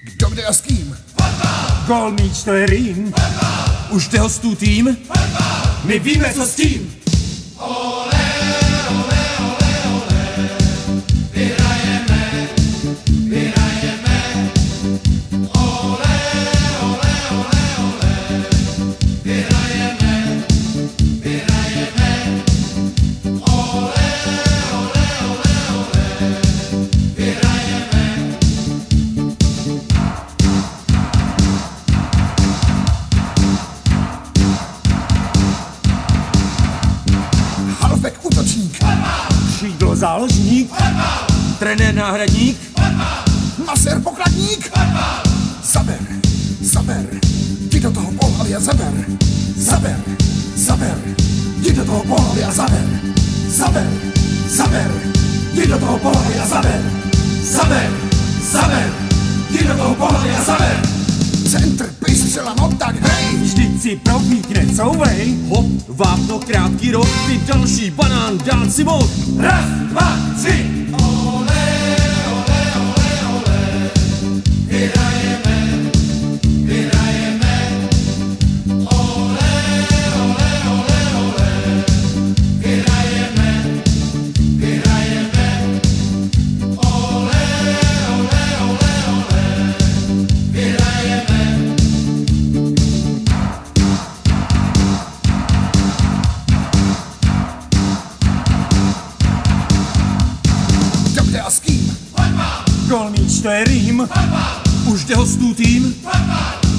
Kdo, kde a s kým? Gól, míč, to je Rým. Už jde hostů tým? My víme, co s tím. Halfback útočník. Křídlo záložník. Trenér náhradník? Masér pokladník. Zaber, zaber, jdi do toho pohlavy a zaber. Zaber, zaber, jdi do toho pohlavy a zaber. Zaber, zaber, jdi do toho pohlavy a zaber. Zaber, zaber, jdi do toho pohlavy a zaber. Centr, pistřela, no tak hej. Vždyť si profíkne, couvej. Hop, vápno, krátký rok, ty další banán, dát si moc. Raz, dva, tři. Kdo, kde a s kým? Gól, míč, to je Rým. Už jde hostů tým?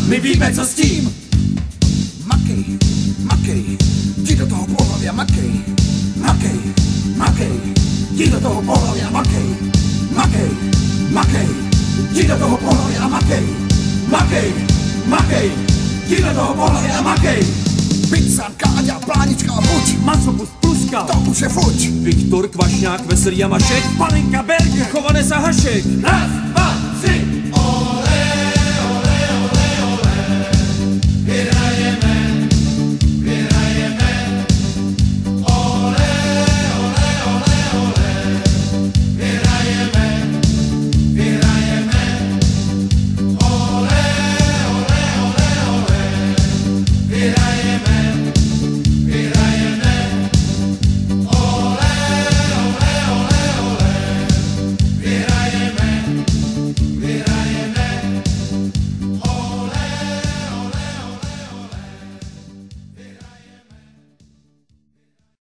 My víme, co s tím. Makej, makej, jdi do toho pohlavy a makej. Makej, makej, jdi do toho pohlavy a makej. Makej, makej, jdi do toho pohlavy a makej. Makej, makej, jdi do toho pohlavy a makej. Pizza, Káďa, Plánička a Buď. Masopust, Pluska. To už je fuč. Viktor, Kvašňák, Veselý a Mašek? Palenka, Berger. Chovanec a Hašek? Raz, dva,